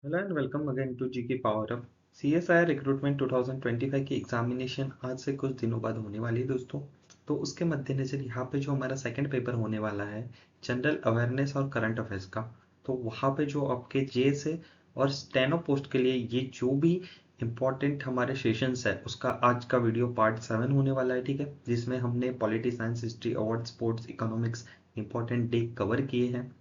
Hello and welcome again to जी की power up. CSIR recruitment 2025 की एग्जामिनेशन आज से कुछ दिनों बाद होने वाली है दोस्तों। तो उसके मद्देनजर यहाँ पे जो हमारा सेकंड पेपर होने वाला है जनरल अवेयरनेस और करंट अफेयर्स का, तो वहाँ पे जो आपके JSA और स्टेनो पोस्ट के लिए ये जो भी इम्पोर्टेंट हमारे सेशंस है उसका आज का वीडियो पार्ट 7 होने वाला है, ठीक है, जिसमें हमने polity, science, history, award, sports, economics important day cover किए हैं।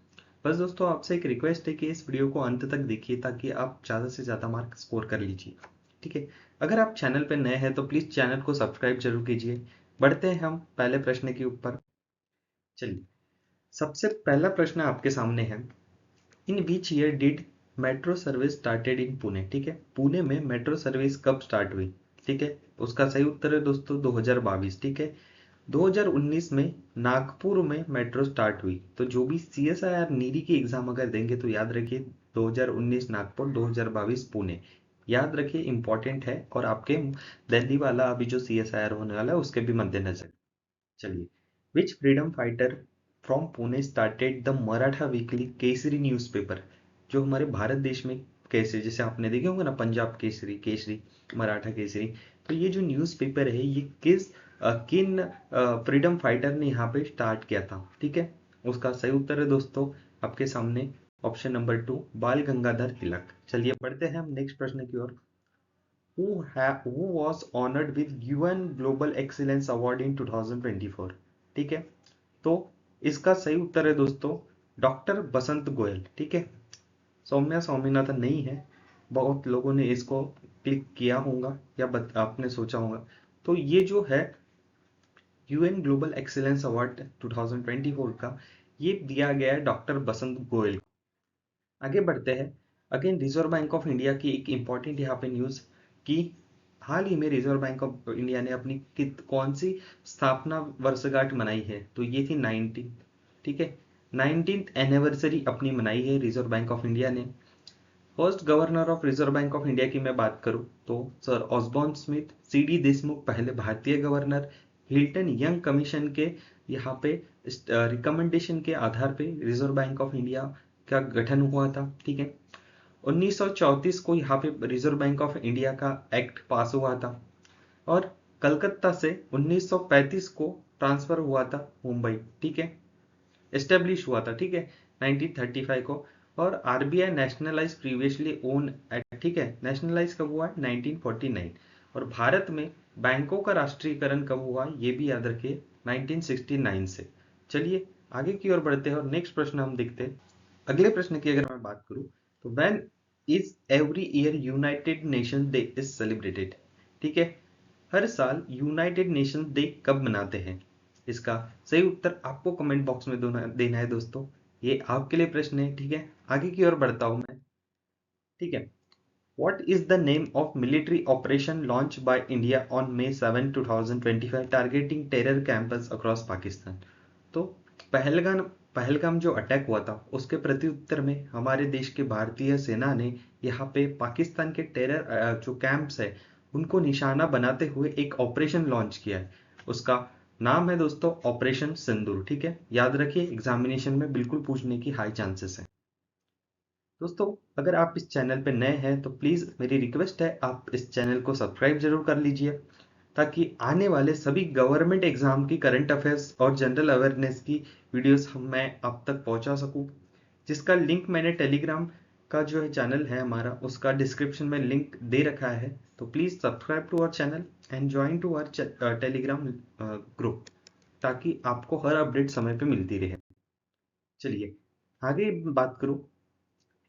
बस दोस्तों आपसे एक रिक्वेस्ट है कि इस वीडियो को अंत तक देखिए ताकि आप ज़्यादा से ज़्यादा मार्क स्कोर कर लीजिए, ठीक है। अगर आप चैनल पर नए हैं तो प्लीज़ चैनल को सब्सक्राइब जरूर कीजिए। बढ़ते हैं हम पहले प्रश्न के ऊपर। चलिए, सबसे पहला प्रश्न आपके सामने है, in which year did metro service started in Pune, ठीक है। पुणे में मेट्रो सर्विस कब स्टार्ट हुई, ठीक है। उसका सही उत्तर है दोस्तों 2022, ठीक है। 2019 में नागपुर में मेट्रो स्टार्ट हुई। तो जो भी CSIR नीरी की एग्जाम अगर देंगे तो याद रखिए 2019 नागपुर, 2022 पुणे। याद रखिए, इंपॉर्टेंट है और आपके दिल्ली वाला अभी जो CSIR होने वाला है उसके भी मद्देनजर। चलिए, which freedom fighter from Pune started the Maratha weekly Kesari newspaper. जो हमारे भारत देश में केसरी, जैसे आपने देखे होंगे ना, पंजाब केसरी, केसरी, मराठा केसरी। तो ये जो न्यूज़पेपर है ये किन फ्रीडम फाइटर ने यहाँ पे स्टार्ट किया था, ठीक है। उसका सही उत्तर है दोस्तों आपके सामने ऑप्शन नंबर 2, बाल गंगाधर तिलक। चलिए बढ़ते हैं हम नेक्स्ट प्रश्न की ओर। who was honored with UN Global Excellence Award in 2024, ठीक है। तो इसका सही उत्तर है दोस्तों डॉक्टर बसंत गोयल, ठीक है। सौम्या स्वामीनाथन नहीं है। बहुत लोगों ने इसको क्लिक किया होगा या आपने सोचा होगा। तो ये जो है UN ग्लोबल एक्सीलेंस अवार्ड 2024 का, ये दिया गया है डॉक्टर बसंत गोयल को। आगे बढ़ते हैं। Again reserve Bank of India की एक इंपॉर्टेंट यहाँ पे न्यूज कि हाल ही में रिजर्व बैंक ऑफ इंडिया ने अपनी कौन सी स्थापना वर्षगांठ मनाई है, तो ये थी 19, ठीक है। 19th एनिवर्सरी अपनी मनाई है रिजर्व बैंक ऑफ इंडिया ने। First governor of Reserve Bank of India की मैं बात करूं तो sir Osborne Smith, CD Deshmukh पहले भारतीय गवर्नर, हिल्टन यंग कमीशन के यहाँ पे रिकमेंडेशन के आधार पे रिजर्व बैंक ऑफ इंडिया का गठन हुआ था, ठीक है। 1934 को यहाँ पे रिजर्व बैंक ऑफ इंडिया का एक्ट पास हुआ था और कलकत्ता से 1935 को ट्रांसफर हुआ था मुंबई, ठीक है, एस्टेब्लिश हुआ था, ठीक है, 1935 को। और RBI nationalise previously own act, ठीक है, नेशनलाइज कब हुआ है 1949। और भारत में बैंकों का राष्ट्रीयकरण कब हुआ ये भी याद रखिए 1969 से। चलिए आगे की ओर बढ़ते हैं और नेक्स्ट प्रश्न हम देखते हैं। अगले प्रश्न की अगर मैं बात करूं तो when is every year United nation day is celebrated, ठीक है। हर साल यूनाइटेड नेशन डे कब मनाते हैं, इसका सही उत्तर आपको कमेंट बॉक्स में देना है दोस्तों। ये आपके लिए प्रश्न है, ठीक है। आगे की ओर बढ़ता हूं मैं, ठीक है। What is the name of military operation launched by India on May 7, 2025 targeting terror campus across Pakistan? तो पहलगाम पहलगाम जो अटैक हुआ था उसके प्रत्युत्तर में हमारे देश के भारतीय सेना ने यहाँ पे पाकिस्तान के टेरर जो कैंप्स है उनको निशाना बनाते हुए एक ऑपरेशन लॉन्च किया है। उसका नाम है दोस्तों ऑपरेशन सिंदूर, ठीक है। याद रखिए, एग्जामिनेशन में बिल्कुल पूछने की हाई चांसेस है। दोस्तों अगर आप इस चैनल पर नए हैं तो प्लीज़ मेरी रिक्वेस्ट है आप इस चैनल को सब्सक्राइब जरूर कर लीजिए ताकि आने वाले सभी गवर्नमेंट एग्जाम की करंट अफेयर्स और जनरल अवेयरनेस की वीडियोस मैं आप तक पहुंचा सकूं, जिसका लिंक मैंने टेलीग्राम का जो है चैनल है हमारा उसका डिस्क्रिप्शन में लिंक दे रखा है। तो please subscribe to our channel and join to our Telegram group ताकि आपको हर अपडेट समय पे मिलती रहे। चलिए आगे बात करूं।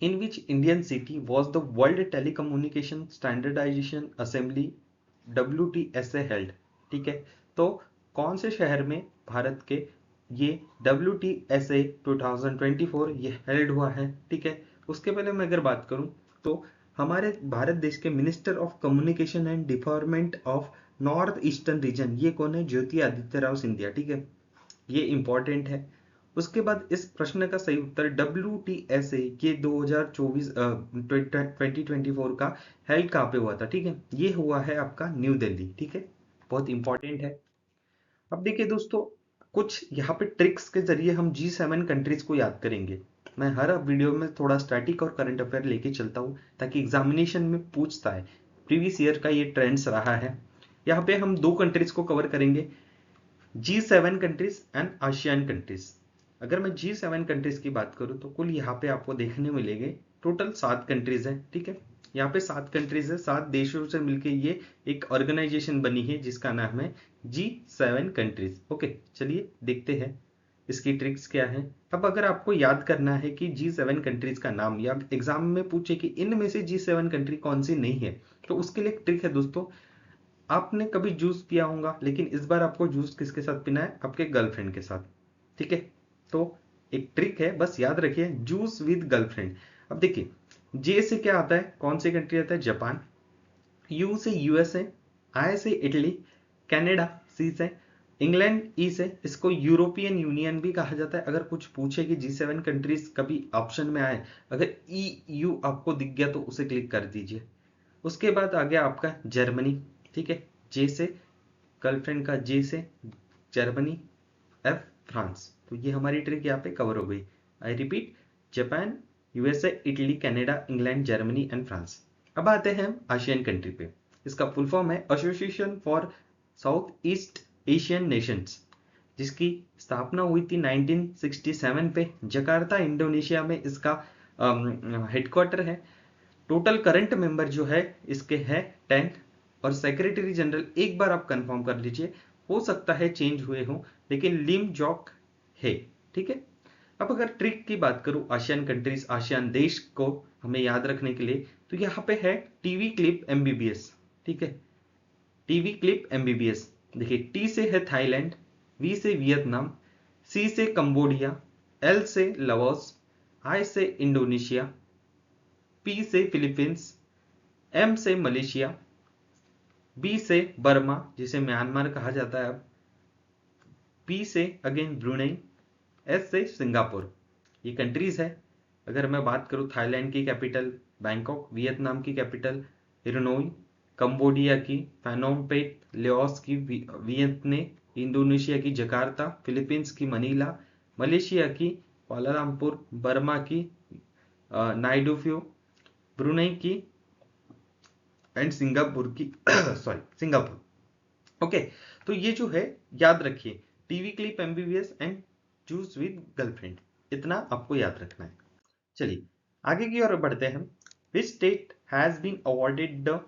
In which Indian city was the World Telecommunication Standardization Assembly WTSA held, ठीक है। तो कौन से शहर में भारत के ये WTSA 2024 ये हेल्ड हुआ है, ठीक है। उसके पहले मैं अगर बात करूं तो हमारे भारत देश के minister of communication and department of north eastern region ये कौन है, ज्योति आदित्य राव सिंधिया, ठीक है। ये इंपॉर्टेंट है। उसके बाद इस प्रश्न का सही उत्तर WTSA के 2024 का हेल्ड कहाँ पे हुआ था, ठीक है। ये हुआ है आपका न्यू दिल्ली, ठीक है, बहुत इंपॉर्टेंट है। अब देखिए दोस्तों, कुछ यहाँ पे ट्रिक्स के जरिए हम G7 कंट्रीज को याद करेंगे। मैं हर वीडियो में थोड़ा स्टैटिक और करंट अफेयर लेके चलता हूँ ताकि एग्जामिनेशन में पूछता है। प्रीवियस ईयर का ये ट्रेंड्स रहा है। यहाँ पे हम 2 कंट्रीज को कवर करेंगे, G7 countries and ASEAN countries. अगर मैं G7 कंट्रीज की बात करूँ तो कुल यहाँ पे आपको देखने मिलेंगे टोटल 7 कंट्रीज है। ठीक है, यहाँ पे 7 कंट्रीज है, 7 देशों से मिलके ये एक ऑर्गेनाइजेशन बनी है जिसका नाम है G7 कंट्रीज। ओके, चलिए देखते हैं इसकी ट्रिक्स क्या है। अब अगर आपको याद करना है कि G7 कंट्रीज का नाम, या एग्जाम में पूछे कि इनमें से G7 कंट्री कौन सी नहीं है, तो उसके लिए एक ट्रिक है दोस्तों। आपने कभी जूस पिया होगा, लेकिन इस बार आपको जूस किसके साथ पीना है? आपके गर्लफ्रेंड के साथ। ठीक है, तो एक ट्रिक है, बस याद रखिए, जूस विद गर्लफ्रेंड। अब देखिए, जे से क्या आता है, कौन सी कंट्री आता है? जापान। यू से यूएसए, आई से इटली, कनाडा सी से, इंग्लैंड ई से, इसको यूरोपियन यूनियन भी कहा जाता है। अगर कुछ पूछे कि G7 कंट्रीज कभी ऑप्शन में आए, अगर EU आपको दिख गया तो उसे क्लिक कर दीजिए। उसके बाद आ गया आपका जर्मनी। ठीक है, जे से गर्लफ्रेंड का जे से जर्मनी, एफ फ्रांस। तो ये हमारी ट्रिक यहाँ पे कवर हो गई। I repeat, Japan, USA, Italy, Canada, England, Germany and France. अब आते हैं हम आसियान कंट्री पे। इसका फुल फॉर्म है association for south east Asian Nations, जिसकी स्थापना हुई थी 1967 पे जकार्ता इंडोनेशिया में। इसका हेडक्वार्टर है। टोटल करंट मेंबर जो है इसके है 10, और सेक्रेटरी जनरल एक बार आप कंफर्म कर लीजिए, हो सकता है चेंज हुए हो, लेकिन लिम जॉक है। ठीक है, अब अगर ट्रिक की बात करूं आसियान कंट्रीज, आसियान देश को हमें याद रखने के लिए, तो यहाँ पे है टीवी क्लिप एमबीबीएस। ठीक है, टीवी क्लिप एमबीबीएस। देखिए, टी से है थाईलैंड, वी से वियतनाम, सी से कंबोडिया, एल से लाओस, आई से इंडोनेशिया, पी से फिलीपींस, एम से मलेशिया, बी से बर्मा जिसे म्यांमार कहा जाता है अब, पी से अगेन ब्रुनेई, एस से सिंगापुर। ये कंट्रीज है। अगर मैं बात करूं, थाईलैंड की कैपिटल बैंकॉक, वियतनाम की कैपिटल हेनोई, कंबोडिया की फेनोम पेन, लाओस की वियतने, इंडोनेशिया की जकार्ता, फिलीपींस की मनीला, मलेशिया की कुआलालंपुर, बर्मा की नाइडोफ्यू, ब्रुनेई की एंड सिंगापुर की सॉरी सिंगापुर। ओके, तो ये जो है याद रखिए, TV clip MBBS and juice with girlfriend, इतना आपको याद रखना है। चलिए आगे की ओर बढ़ते हैं। Which state has been awarded the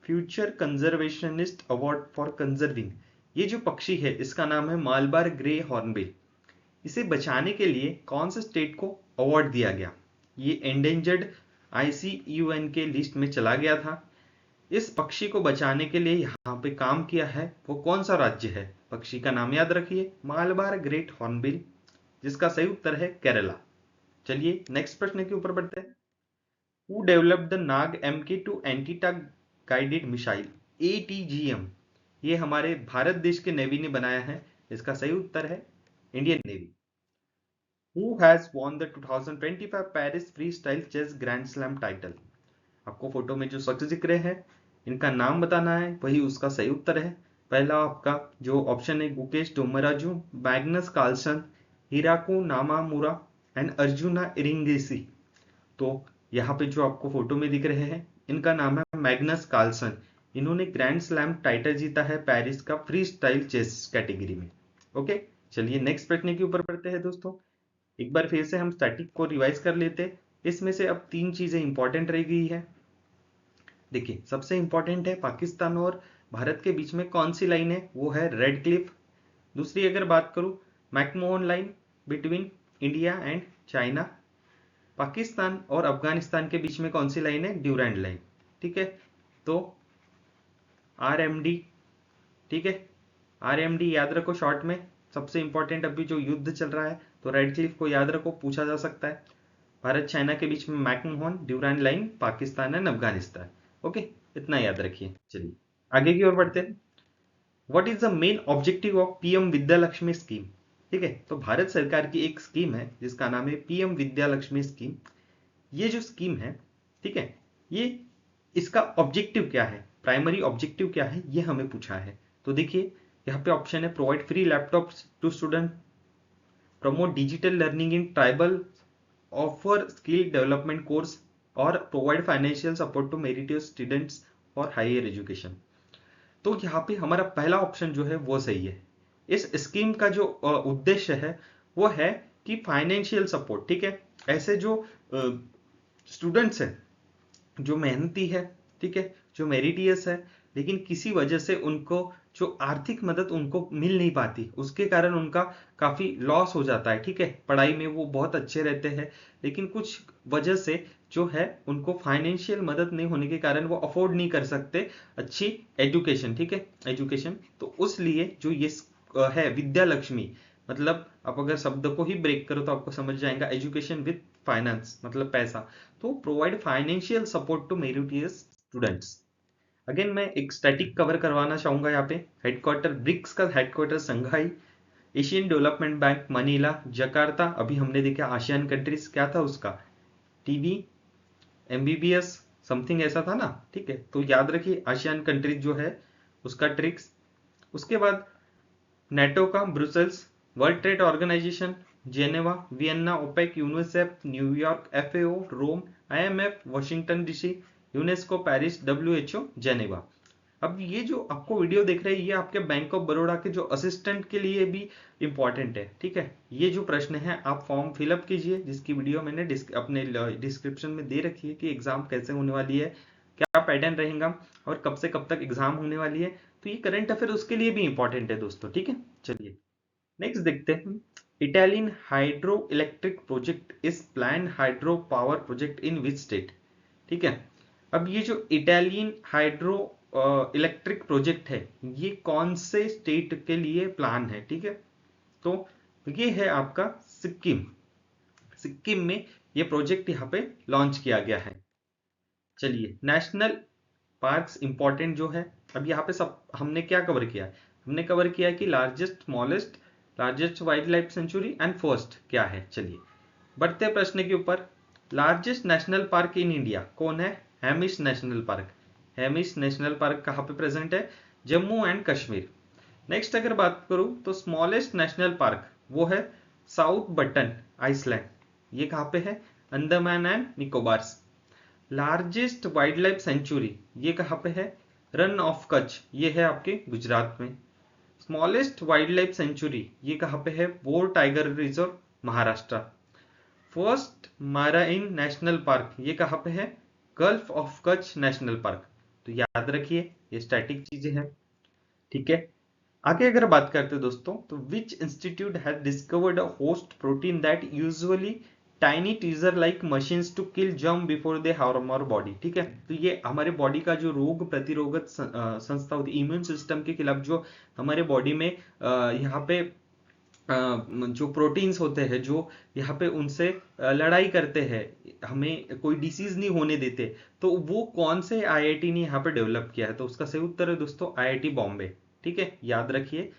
future conservationist award for conserving? ये जो पक्षी है इसका नाम है मालबार ग्रे हॉर्नबिल। इसे बचाने के लिए कौन से स्टेट को अवार्ड दिया गया? ये एंडेंजर्ड ICUN के लिस्ट में चला गया था। इस पक्षी को बचाने के लिए यहाँ पे काम किया है वो कौन सा राज्य है? पक्षी का नाम याद रखिए, मालबार ग्रेट हॉर्नबिल, जिसका सही उत्तर है केरला। चलिए नेक्स्ट प्रश्न के ऊपर बढ़ते हैं। Who developed the Nag MK2 antitank guided missile, ATGM? ये हमारे भारत देश के नेवी ने बनाया है। इसका सही उत्तर है Indian Navy. Who has won the 2025 Paris freestyle chess grand slam title? आपको फोटो में जो शख्स दिख रहे हैं इनका नाम बताना है, वही उसका सही उत्तर है। पहला आपका जो ऑप्शन है, गुकेश टोमराजू, मैग्नस कार्लसन, हिराको नामामुरा एंड अर्जुना इरिंगेसी। तो यहाँ पे जो आपको फोटो में दिख रहे हैं इनका नाम है मैग्नस कार्लसन। इन्होंने ग्रैंड स्लैम टाइटल जीता है पेरिस का फ्री स्टाइल चेस कैटेगरी में। ओके, चलिए नेक्स्ट प्रश्न के ऊपर पढ़ते हैं दोस्तों। एक बार फिर से हम स्टैटिक को रिवाइज कर लेते हैं। इसमें से अब 3 चीजें इंपॉर्टेंट रह गई है। देखिए, सबसे इंपॉर्टेंट है पाकिस्तान और भारत के बीच में कौन सी लाइन है, वो है रेड क्लिफ। दूसरी अगर बात करूं, McMahon line between India and China. Pakistan और अफगानिस्तान के बीच में कौन सी लाइन है? ड्यूरैंड लाइन। ठीक है, तो RMD। ठीक है, RMD याद रखो शॉर्ट में। सबसे इंपॉर्टेंट अभी जो युद्ध चल रहा है, तो रेड क्लिफ को याद रखो, पूछा जा सकता है। भारत चाइना के बीच में McMahon, Durand line Pakistan and Afghanistan. Okay, इतना याद रखिए। चलिए आगे की ओर बढ़ते हैं। What is the main objective of PM Vidya Lakshmi scheme? ठीक है, तो भारत सरकार की एक स्कीम है जिसका नाम है PM विद्या लक्ष्मी स्कीम। ये जो स्कीम है, ठीक है, ये इसका ऑब्जेक्टिव क्या है, प्राइमरी ऑब्जेक्टिव क्या है, ये हमें पूछा है। तो देखिए यहाँ पे ऑप्शन है, provide free laptops to student, promote digital learning in tribal offer skill development course और provide financial support to meritorious students for higher education. तो यहाँ पे हमारा पहला ऑप्शन जो है वो सही है। इस स्कीम का जो उद्देश्य है वो है कि फाइनेंशियल सपोर्ट, ठीक है, ऐसे जो स्टूडेंट्स हैं जो मेहनती है, ठीक है, जो मेरिटियस है, लेकिन किसी वजह से उनको जो आर्थिक मदद उनको मिल नहीं पाती, उसके कारण उनका काफी लॉस हो जाता है, ठीक है, पढ़ाई में वो बहुत अच्छे रहते हैं लेकिन कुछ वजह से जो है उनको फाइनेंशियल मदद नहीं होने के कारण वो अफोर्ड नहीं कर सकते अच्छी एजुकेशन, ठीक है, एजुकेशन। तो उस लिए जो ये है विद्या लक्ष्मी, मतलब आप अगर शब्द को ही ब्रेक करो तो आपको समझ जाएगा, एजुकेशन विद फाइनेंस मतलब पैसा, तो provide financial support to meritorious students. Again मैं एक स्टैटिक कवर करवाना चाहूंगा यहाँ पे। हेडक्वार्टर ब्रिक्स का headquarter Shanghai, Asian development bank Manila, Jakarta, अभी हमने देखा आसियान कंट्रीज क्या था उसका, टीबी एमबीबीएस समथिंग ऐसा था ना, ठीक है, तो याद रखिए आसियान कंट्रीज जो है उसका ट्रिक्स। उसके बाद नेटो का Brussels, World Trade Organization Geneva, Vienna, OPEC, UNICEF, New York, FAO, Rome, IMF, Washington DC, UNESCO, Paris, WHO, Geneva. अब ये जो आपको वीडियो देख रहे हैं ये आपके बैंक ऑफ बड़ौदा के जो असिस्टेंट के लिए भी इंपॉर्टेंट है, ठीक है। ये जो प्रश्न है आप फॉर्म फिलअप कीजिए, जिसकी वीडियो मैंने अपने डिस्क्रिप्शन में दे रखी है कि एग्जाम कैसे होने वाली है, क्या पैटर्न रहेगा और कब से कब तक एग्जाम होने वाली है। तो ये करंट अफेयर उसके लिए भी इंपॉर्टेंट है दोस्तों, ठीक है। चलिए नेक्स्ट देखते हैं। Italian hydro electric project is plan hydro power project in which state, ठीक है। अब ये जो इटालियन हाइड्रो इलेक्ट्रिक प्रोजेक्ट है ये कौन से स्टेट के लिए प्लान है, ठीक है। तो ये है आपका सिक्किम। सिक्किम में ये प्रोजेक्ट यहाँ पे लॉन्च किया गया है। चलिए नेशनल पार्क्स इंपॉर्टेंट जो है, अब यहाँ पे सब हमने क्या कवर किया है, हमने कवर किया है कि largest smallest, largest wild life sanctuary and first क्या है। चलिए बढ़ते प्रश्न के ऊपर। Largest national park in India कौन है, Hemis national park. Hemis national park कहाँ पे प्रेजेंट है, जम्मू एंड कश्मीर। नेक्स्ट अगर बात करूं तो स्मॉलेस्ट नेशनल पार्क वो है साउथ बटन आइसलैंड, ये कहाँ पे है, Andaman and Nicobar. Largest wild life sanctuary ये कहाँ पे है, रन ऑफ कच्छ, ये है आपके गुजरात में। स्मॉलेस्ट वाइल्ड लाइफ सेंचुरी ये कहाँ पे है, Bor tiger reserve Maharashtra. First marine national park ये कहाँ पे है, gulf of Kutch national park. तो याद रखिए ये स्टैटिक चीजें हैं, ठीक है। आगे अगर बात करते हैं दोस्तों तो which institute has discovered a host protein that usually tiny tweezer like machines to kill germ before they harm our body, ठीक है। तो ये हमारे बॉडी का जो रोग प्रतिरोधक संस्था होती है, इम्यून सिस्टम के खिलाफ जो हमारे बॉडी में यहाँ पे जो प्रोटीन्स होते हैं जो यहाँ पे उनसे लड़ाई करते हैं, हमें कोई डिसीज नहीं होने देते, तो वो कौन से आईआईटी ने यहाँ पे डेवलप किया है, तो उसका सही उत्तर है दोस्तों आईआईटी बॉम्बे, ठीक है। याद रखिए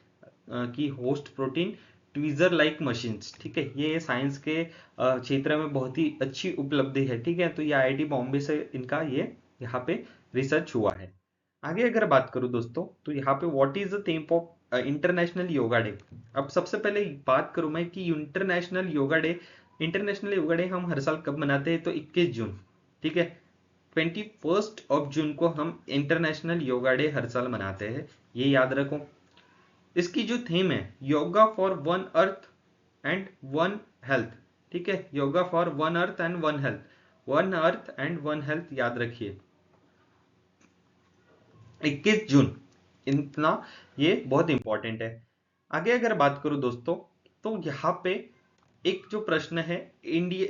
कि host protein tweezer like machines, ठीक है, ये साइंस के क्षेत्र में बहुत ही अच्छी उपलब्धि है, ठीक है। तो ये आईआईटी बॉम्बे से इनका ये यहाँ पे रिसर्च हुआ है। आगे अगर बात करूं दोस्तों तो यहाँ पे what is the theme of international yoga day. अब सबसे पहले बात करूं मैं कि international yoga day, international yoga day हम हर साल कब मनाते हैं, तो 21 जून, ठीक है। 21 ऑफ जून को हम इंटरनेशनल योगा डे हर साल मनाते हैं, ये याद रखो। इसकी जो थीम है yoga for one earth and one health, ठीक है, yoga for one earth and one health, one earth and one health याद रखिए 21 जून, इतना ये बहुत इंपॉर्टेंट है। आगे अगर बात करूं दोस्तों तो यहाँ पे एक जो प्रश्न है, India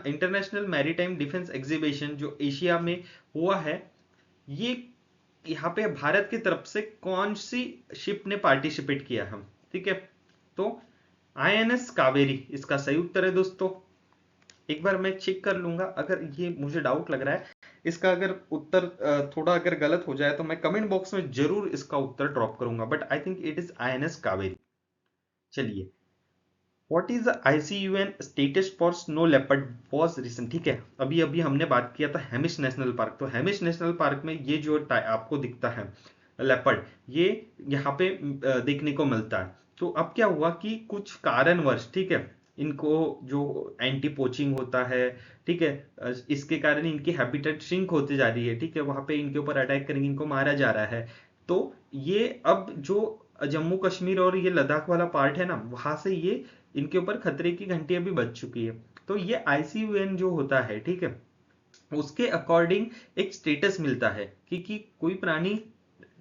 international maritime defence exhibition जो एशिया में हुआ है, ये यहाँ पे भारत की तरफ से कौन सी शिप ने पार्टिसिपेट किया हम, ठीक है। तो आईएनएस कावेरी इसका सही उत्तर है दोस्तों। एक बार मैं चेक कर लूंगा, अगर ये मुझे डाउट लग रहा है इसका अगर उत्तर थोड़ा अगर गलत हो जाए तो मैं कमेंट बॉक्स में जरूर इसका उत्तर ड्रॉप करूंगा, but I think it is INS Kaveri. चलिए what is the ICUN status for snow leopard was recent, ठीक है। अभी अभी हमने बात किया था हेमिस नेशनल पार्क, तो हेमिस नेशनल पार्क में ये जो आपको दिखता है लेपर्ड, ये यहाँ पे देखने को मिलता है। तो अब क्या हुआ कि कुछ कारणवश, ठीक है, इनको जो एंटी पोचिंग होता है, ठीक है, इसके कारण इनकी हैबिटेट श्रिंक होती जा रही है, ठीक है, वहां पे इनके ऊपर अटैक करेंगे, इनको मारा जा रहा है। तो ये अब जो जम्मू कश्मीर और ये लद्दाख वाला पार्ट है ना, वहां से ये इनके ऊपर खतरे की घंटी अभी बज चुकी है। तो ये ICUN जो होता है, ठीक है, उसके अकॉर्डिंग एक स्टेटस मिलता है कि कोई प्राणी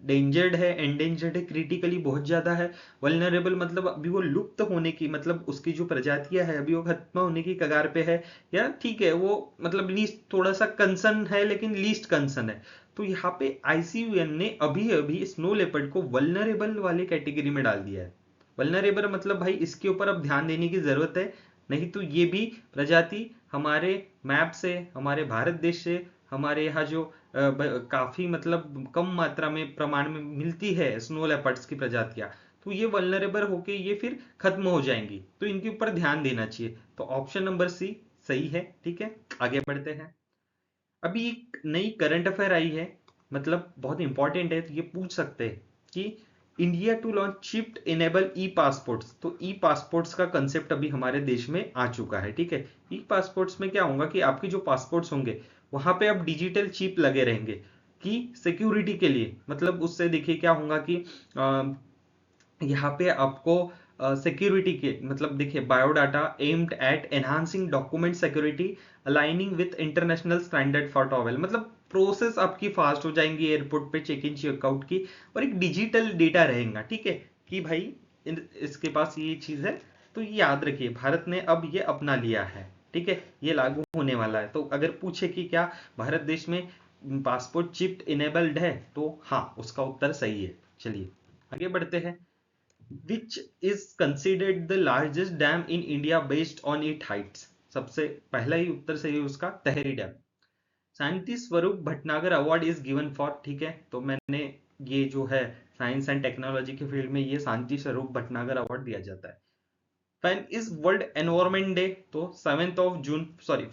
डेंजर्ड है, एंडेंजर्ड है, क्रिटिकली बहुत ज्यादा है, वल्नरेबल मतलब अभी वो लुप्त होने की, मतलब उसकी जो प्रजातियां है अभी वो खत्म होने की कगार पे है, या ठीक है वो मतलब लीस्ट थोड़ा सा कंसर्न है लेकिन लीस्ट कंसर्न है। तो यहाँ पे ICUN ने अभी अभी स्नो लेपर्ड को वल्नरेबल वाले कैटेगरी में डाल दिया है। वल्नरेबल मतलब भाई इसके ऊपर अब ध्यान देने की जरूरत है, नहीं तो ये भी प्रजाति हमारे मैप से, हमारे भारत देश से, हमारे यहाँ जो काफी मतलब कम मात्रा में प्रमाण में मिलती है स्नो लेपर्ड्स की प्रजातियां, तो ये वल्नरेबल होके ये फिर खत्म हो जाएंगी, तो इनके ऊपर ध्यान देना चाहिए। तो ऑप्शन नंबर सी सही है, ठीक है। आगे बढ़ते हैं। अभी एक नई करंट अफेयर आई है, मतलब बहुत इंपॉर्टेंट है, तो ये पूछ सकते हैं कि India to launch chipped enable e passports. तो ई पासपोर्ट्स का कंसेप्ट अभी हमारे देश में आ चुका है, ठीक है। ई पासपोर्ट्स में क्या होगा कि आपके जो पासपोर्ट्स होंगे वहां पे अब डिजिटल चिप लगे रहेंगे कि सिक्योरिटी के लिए, मतलब उससे देखिए क्या होगा कि यहाँ पे आपको सिक्योरिटी के मतलब देखिए biodata aimed at enhancing document security aligning with international standard for travel, मतलब प्रोसेस आपकी फास्ट हो जाएंगी एयरपोर्ट पे चेक इन चेकआउट की, और एक डिजिटल डेटा रहेगा, ठीक है, कि भाई इसके पास ये चीज है। तो ये याद रखिए भारत ने अब ये अपना लिया है, ठीक है, ये लागू होने वाला है। तो अगर पूछे कि क्या भारत देश में पासपोर्ट चिप इनेबल्ड है, तो हाँ, उसका उत्तर सही है। चलिए आगे बढ़ते हैं। Which is considered the largest dam in India based on its heights? सबसे पहला ही उत्तर सही है उसका, तहरी dam. Shanti Swarup Bhatnagar award is given for, ठीक है, तो मैंने ये जो है साइंस एंड टेक्नोलॉजी के फील्ड में ये शांति स्वरूप भटनागर अवार्ड दिया जाता है। Fan is world environment day, तो 7 सॉरी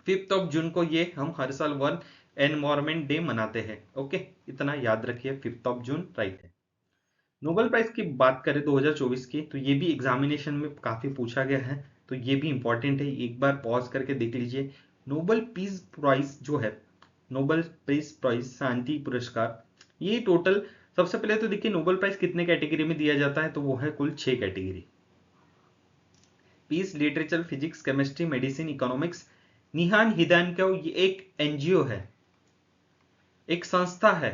5 जून को ये हम हर साल वर्ल्ड एनवायरमेंट डे मनाते हैं। ओके, इतना याद रखिए, 5 जून राइट है। नोबेल प्राइज की बात करें 2024 की, तो ये भी एग्जामिनेशन में काफी पूछा गया है, तो ये भी इंपॉर्टेंट है, एक बार पॉज करके देख लीजिए। नोबेल पीस प्राइज जो है, नोबेल पीस प्राइज शांति पुरस्कार, ये टोटल सबसे पहले तो देखिए नोबेल प्राइज कितने कैटेगरी में दिया जाता है, तो वो है कुल 6 category. Peace, literature, physics, chemistry, medicine, economics. निहान हिदान का ये एक एनजीओ है, एक संस्था है,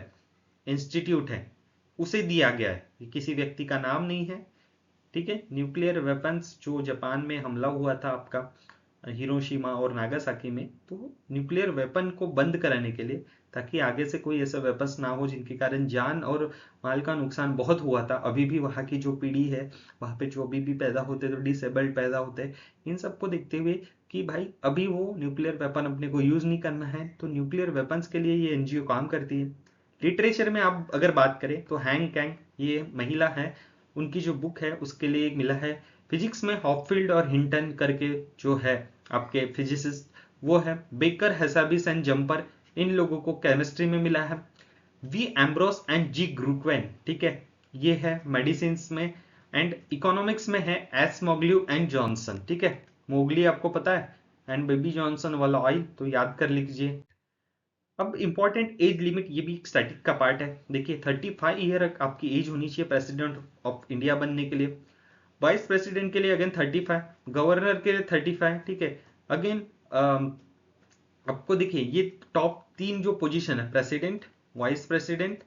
इंस्टीट्यूट है, उसे दिया गया है, ये किसी व्यक्ति का नाम नहीं है, ठीक है। न्यूक्लियर वेपन्स जो जापान में हमला हुआ था आपका हिरोशिमा और नागासाकी में, तो न्यूक्लियर वेपन को बंद कराने के लिए, ताकि आगे से कोई ऐसा वेपन्स ना हो जिनके कारण जान और माल का नुकसान बहुत हुआ था। अभी भी वहाँ की जो पीढ़ी है, वहाँ पे जो अभी भी पैदा होते तो डिसेबल्ड पैदा होते, इन सबको देखते हुए कि भाई अभी वो न्यूक्लियर वेपन अपने को यूज नहीं करना है, तो न्यूक्लियर वेपन्स के लिए ये एनजीओ काम करती है। लिटरेचर में आप अगर बात करें तो हैंग कैंग, ये महिला है, उनकी जो बुक है उसके लिए एक मिला है। फिजिक्स में हॉपफील्ड और हिंटन करके जो है आपके फिजिसिस्ट, वो है। बेकर, हेसाबिस एंड जंपर, इन लोगों को केमिस्ट्री में मिला है। वी एम्ब्रोस एंड जी ग्रुकवेन, ठीक है, ये है मेडिसिन में। एंड इकोनॉमिक्स में है एस मोगल्यू एंड जॉनसन, ठीक है, मोगली आपको पता है, एंड बेबी जॉनसन वाला ऑयल, तो याद कर लीजिए। अब इंपॉर्टेंट एज लिमिट, ये भी एक स्टैटिक का पार्ट है। देखिए 35 ईयर आपकी एज होनी चाहिए प्रेसिडेंट ऑफ इंडिया बनने के लिए। वाइस प्रेसिडेंट के लिए अगेन 35, गवर्नर के लिए 35, ठीक है। अगेन आपको देखिए ये टॉप 3 जो पोजीशन है, president, vice president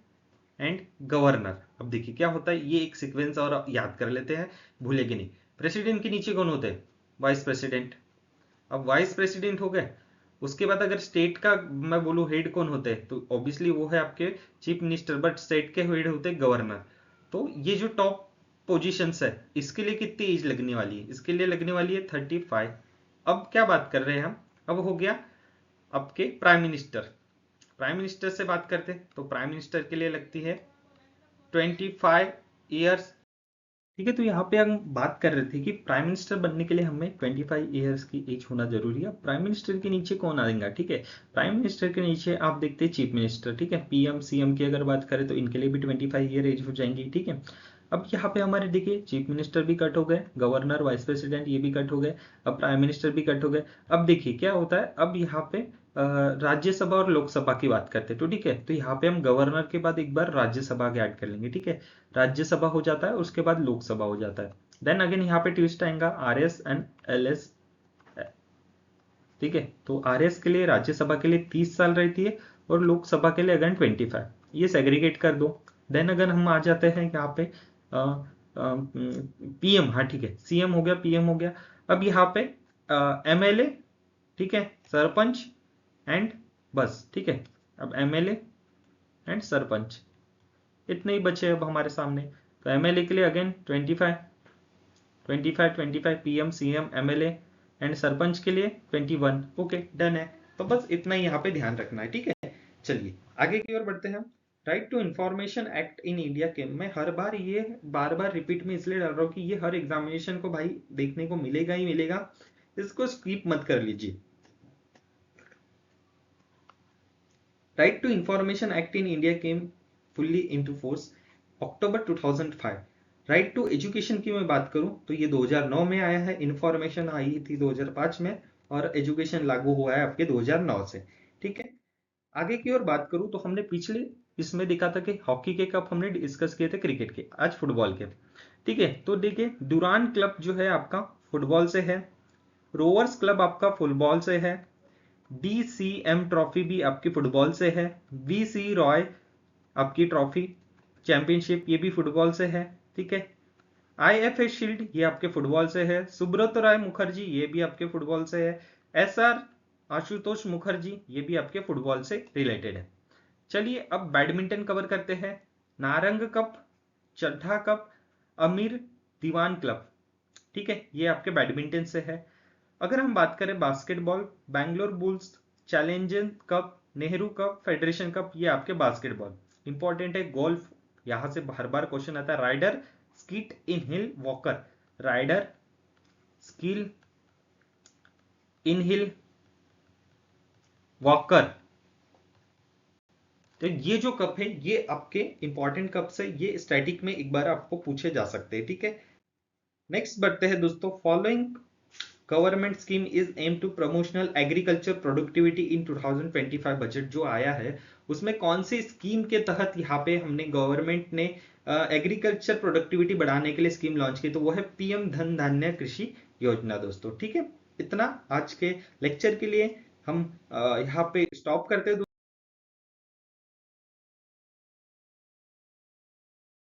and governor. अब देखिए क्या होता है, ये एक सीक्वेंस और याद कर लेते हैं, भूलेंगे नहीं। प्रेसिडेंट के नीचे कौन होते हैं, वाइस प्रेसिडेंट। अब वाइस प्रेसिडेंट हो गए, उसके बाद अगर स्टेट का मैं बोलूं हेड कौन होते हैं, तो ऑब्वियसली वो है आपके चीफ मिनिस्टर, बट स्टेट के हेड होते हैं गवर्नर। तो ये जो टॉप पोजीशंस है, इसके लिए कितनी एज लगने वाली है, इसके लिए लगने वाली है 35। अब क्या बात कर रहे हैं हम, अब हो गया आपके प्राइम मिनिस्टर। प्राइम मिनिस्टर से बात करते हैं, तो प्राइम मिनिस्टर के लिए लगती है 25 ईयर्स, ठीक है। तो यहाँ पे हम बात कर रहे थे कि प्राइम मिनिस्टर बनने के लिए हमें 25 ईयर्स की एज होना जरूरी है। प्राइम मिनिस्टर के नीचे कौन आएगा, ठीक है, प्राइम मिनिस्टर के नीचे आप देखते हैं चीफ मिनिस्टर, ठीक है। पीएम सीएम की अगर बात करें तो इनके लिए भी 25 ईयर एज हो जाएंगी, ठीक है। अब यहाँ पे हमारे देखिए चीफ मिनिस्टर भी कट हो गए, गवर्नर, वाइस प्रेसिडेंट ये भी कट हो गए, अब प्राइम मिनिस्टर भी कट हो गए। अब देखिए क्या होता है, अब यहाँ पे राज्यसभा और लोकसभा की बात करते हैं, तो ठीक है, तो यहाँ पे हम गवर्नर के बाद एक बार राज्यसभा के ऐड कर लेंगे, ठीक है। राज्यसभा हो जाता है, उसके बाद लोकसभा हो जाता है। देन अगेन यहाँ पे ट्विस्ट आएगा, RS एंड LS, ठीक है। तो RS के लिए, राज्यसभा के लिए 30 साल रहती है, और लोकसभा के लिए अगेन 25। ये सेग्रीगेट कर दो। देन अगर हम आ जाते हैं यहाँ पे PM, हाँ ठीक है, CM हो गया, PM हो गया। अब यहाँ पे MLA, ठीक है, सरपंच एंड बस, ठीक है। अब MLA एंड सरपंच इतने ही बचे अब हमारे सामने। तो MLA के लिए again 25, 25 PM, CM, MLA and sarpanch के लिए 21। ओके, डन है। तो बस इतना ही यहाँ पे ध्यान रखना है, ठीक है। चलिए आगे की ओर बढ़ते हैं। Right to Information Act in India के, मैं हर बार ये बार बार रिपीट में इसलिए डाल रहा हूँ कि ये हर एग्जामिनेशन को भाई देखने को मिलेगा ही मिलेगा, इसको स्किप मत कर लीजिए। Right to Information Act in India came fully into force October 2005। Right to education की मैं बात करूं तो ये 2009 में आया है, इंफॉर्मेशन आई थी 2005 में, और एजुकेशन लागू हुआ है आपके 2009 से, ठीक है। आगे की ओर बात करूं तो हमने पिछले इसमें देखा था कि हॉकी के कप हमने डिस्कस किए थे, क्रिकेट के, आज फुटबॉल के, ठीक है। तो देखिए डुरान क्लब जो है आपका फुटबॉल से है, रोवर्स क्लब आपका फुटबॉल से है, DCM ट्रॉफी भी आपकी फुटबॉल से है, VC रॉय आपकी ट्रॉफी चैंपियनशिप ये भी फुटबॉल से है, ठीक है। IFA शील्ड ये आपके फुटबॉल से है, सुब्रत राय मुखर्जी ये भी आपके फुटबॉल से है, SR आशुतोष मुखर्जी ये भी आपके फुटबॉल से रिलेटेड है। चलिए अब बैडमिंटन कवर करते हैं। नारंग कप, चड्ढा कप, अमीर दीवान क्लब, ठीक है, ये आपके बैडमिंटन से है। अगर हम बात करें basketball, Bangalore bulls challenger cup, Nehru cup, federation cup, ये आपके बास्केटबॉल। इंपॉर्टेंट है गोल्फ, यहां से हर बार क्वेश्चन आता है। Rider, skeet in hill, walker, rider, skill in hill, walker. तो ये जो कप है ये आपके इंपॉर्टेंट कप से, ये स्टैटिक में एक बार आपको पूछे जा सकते हैं, ठीक है। नेक्स्ट बढ़ते हैं दोस्तों। Following government scheme is aim to promotional agriculture productivity in 2025 budget जो आया है, उसमें कौन सी स्कीम के तहत यहाँ पे हमने गवर्नमेंट ने एग्रीकल्चर प्रोडक्टिविटी बढ़ाने के लिए स्कीम लॉन्च की, तो वो है PM धन धान्य कृषि योजना दोस्तों, ठीक है। इतना आज के लेक्चर के लिए हम यहाँ पे स्टॉप करते हैं।